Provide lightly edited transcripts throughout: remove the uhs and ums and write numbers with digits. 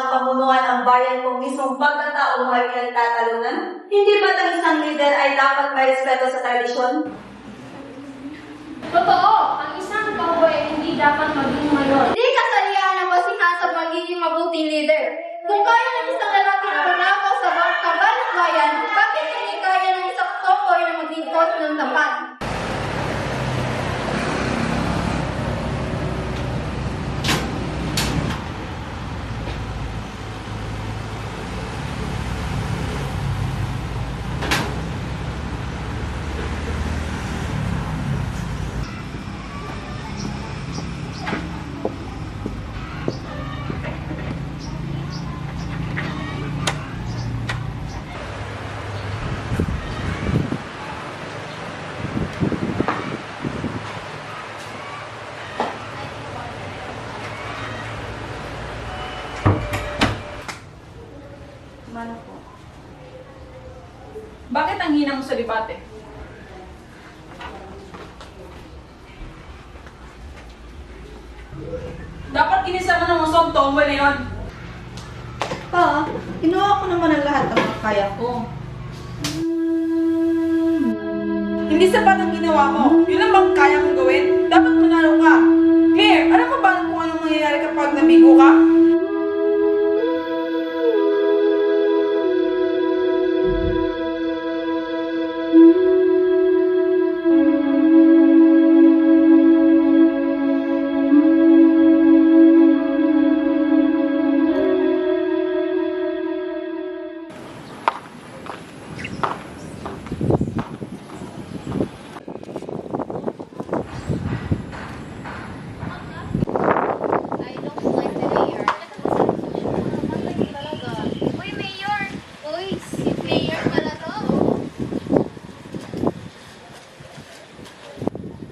pamunuan ang bayan kung mismong pagkatao mo ay pinagtatalunan? Hindi ba't ang isang leader ay dapat may respeto sa tradisyon? Totoo, ang isang cowboy ay hindi dapat maging mayor. Hindi kasalihan ang basihan sa magiging mabuting leader. Kung kaya ng isang lalaki na manakaw sa kabalang bayan, bakit hindi kaya ng isang tomboy na maglingkod ng tapat? Mano po. Bakit ang hina mo sa debate? Dapat kinisa mo ng usong tomboy na yun. Pa, kinuha ko naman ang lahat ng kaya ko. Hindi sapat ang ginawa mo. Yun lang bang kaya mong gawin? Dapat manalo ka. Claire, alam mo ba kung anong mangyayari kapag nabigo ka? I don't like the mayor. Talaga. Uy, mayor! Uy, si mayor pala to.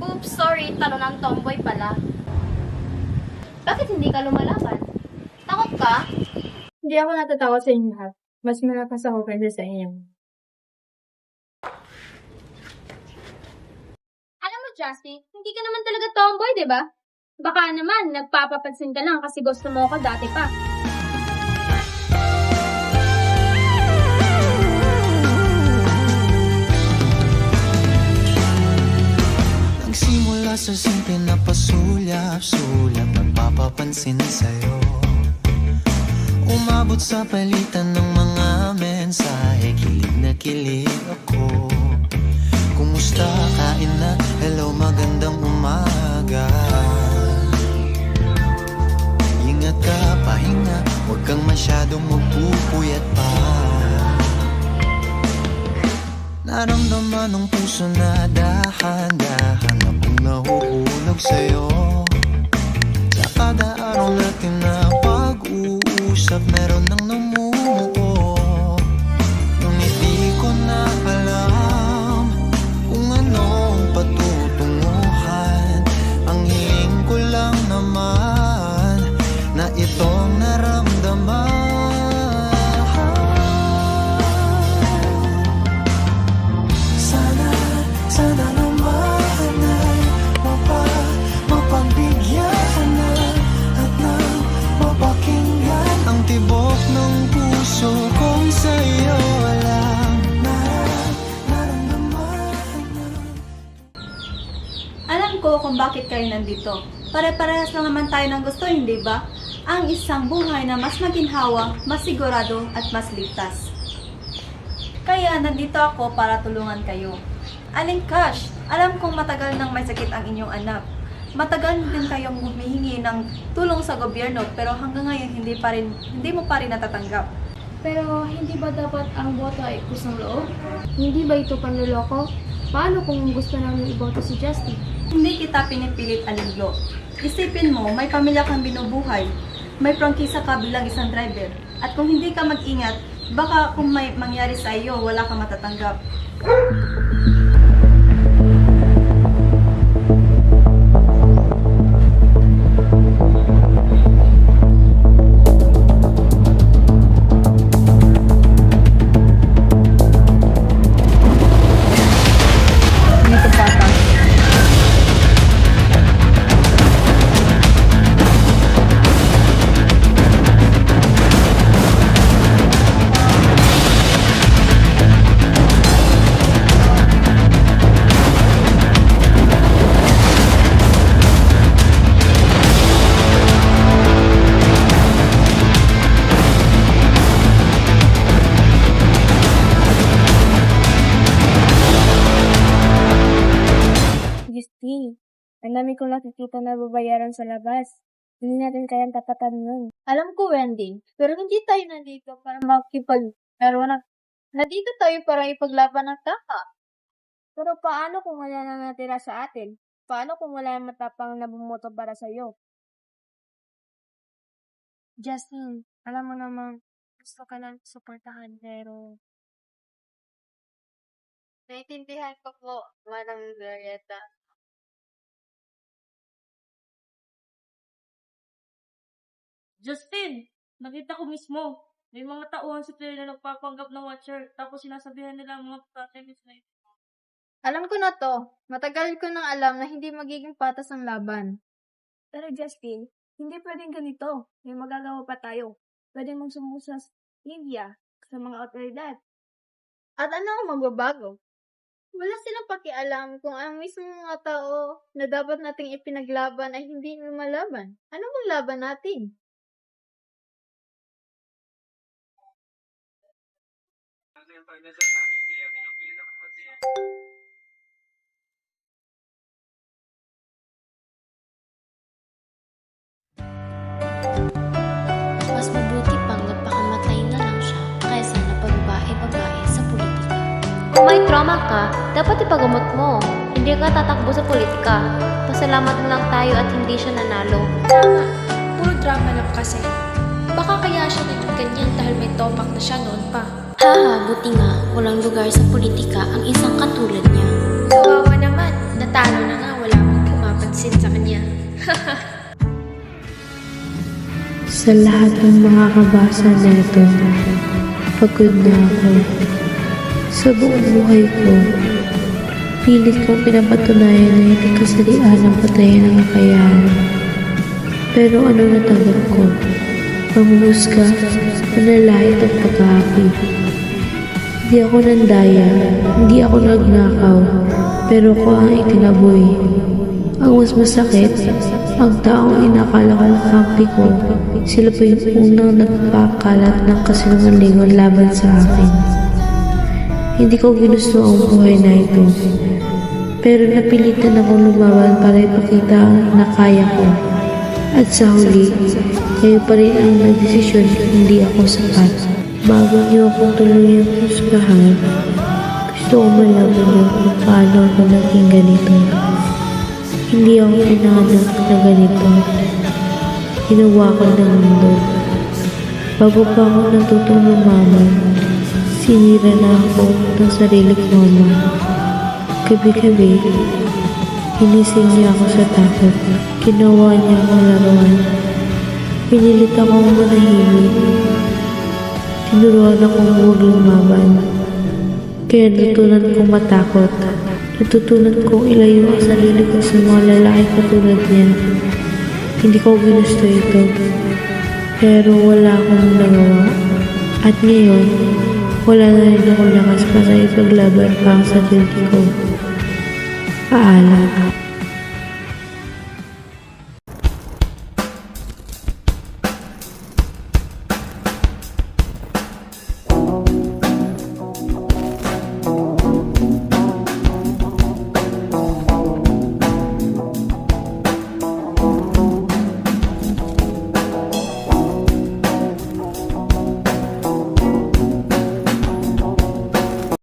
Oops, sorry. Talo ng tomboy pala. Bakit hindi ka lumalaban? Takot ka? Hindi ako natatakot sa inyo lahat. Mas malakas ako kaysa sa inyo. Alam mo, Justin, hindi ka naman talaga tomboy, di ba? Baka naman, nagpapapansin ka lang kasi gusto mo ako dati pa. Nagsimula sa simple na pasulyap-sulyap, nagpapapansin sa'yo. Umabot sa palitan ng mga mensahe, kilig na kilig ako. Kumusta, kain na, hello, magandang umaga. Ingat ka, pahinga, huwag kang masyadong magpupuyat pa. Naramdaman ng puso na dahan-dahan akong nahuhulog sa'yo. Sa kada araw natin na pag-uusap, meron nang namumuo. Ngunit di ko na alam kung anong patutunguhan. Ang hiling ko lang naman na itong naramdaman. Sana naman ay mapagbigyan na at nang mapakinggan ang tibok ng puso kong sa'yo lang naramdaman. Alam ko kung bakit kayo nandito. Pare-parehas lang naman tayo ng gusto, hindi ba? Ang isang buhay na mas maginhawa, mas sigurado at mas ligtas. Kaya nandito ako para tulungan kayo. Aling Cash, alam kong matagal nang may sakit ang inyong anak. Matagal din kayong humihingi ng tulong sa gobyerno pero hanggang ngayon hindi mo pa rin natatanggap. Pero hindi ba dapat ang boto ay kusang loob? Hindi ba ito panloloko? Paano kung gusto namin iboto si Justin? Hindi kita pinipilit, Aling Glo. Isipin mo, may pamilya kang binubuhay. May prangkisa ka bilang isang driver. At kung hindi ka mag-ingat, baka kung may mangyari sa iyo, wala kang matatanggap. Ang dami kong nakikita na babayaran sa labas. Hindi natin kayang tapatan yun. Alam ko, Wendy, pero hindi tayo nandito para pero nandito tayo para ipaglaban ng tama. Pero paano kung wala na natira sa atin? Paano kung wala yung matapang na bumoto para sa'yo? Justin, alam mo naman, gusto ka lang suportahan, pero Naintindihan ko po, Madam Glorieta. Justin, nakita ko mismo. May mga tauhan sa trail na nagpapanggap ng watcher, tapos sinasabihan nila ang mga protagonist na ito. Alam ko na to. Matagal ko nang alam na hindi magiging patas ang laban. Pero Justin, hindi pwedeng ganito. May magagawa pa tayo. Pwede mong sumunod sa India, sa mga otoridad. At ano ang magbabago? Wala silang pakialam kung ang mismo mga tao na dapat nating ipinaglaban ay hindi lumalaban. Ano bang laban natin? Mas mabuti pang nagpakamatay na lang siya kaysa napagbabae-babae sa politika. Kung may trauma ka, dapat ipagamot mo. Hindi ka tatakbo sa politika. Pasalamat na lang tayo at hindi siya nanalo. Tama, puro drama lang kasi. Baka kaya siya naging ganyan dahil may topak na siya noon pa. Haha, buti nga, walang lugar sa politika ang isang katulad niya. Kawawa naman, natalo na nga, wala pang pumapansin sa kanya. Sa lahat ng makakabasa nito, pagod na ako. Sa buong buhay ko, pilit kong pinapatunayan na hindi kasalian ang patayan ng kakayahan. Pero ano natanggap ko? Panghuhusga, panalait at pag-aapi. Hindi ako nandaya, hindi ako nagnakaw, pero ko ang itinaboy. Ang mas masakit, ang taong inakala kong kampi ko, sila pa yung unang nagpakalat ng kasinungalingan laban sa akin. Hindi ko ginusto ang buhay na ito, pero napilitan akong lumaban para ipakita na kaya ko. At sa huli, kayo pa rin ang nagdesisyon, hindi ako sapat. Bago niyo akong tuluyang husgahan, gusto ko malaman niyo kung paano ako naging ganito. Hindi ako pinanganak na ganito. Ginawa ko ng mundo. Bago pa ako natutong lumaman, sinira na ako ng sarili ko mama. Gabi-gabi, hinising niya ako sa takot. Ginawa niya akong laruan. Pinilit akong manahimik. Tinuruan akong huwag lumaban. Kaya natutunan kong matakot. Natutunan kong ilayo ang sarili ko sa mga lalaki katulad niya. Hindi ko ginusto ito. Pero wala akong nagawa. At ngayon, wala na rin akong lakas para ipaglaban pa ang sarili ko. Paalam.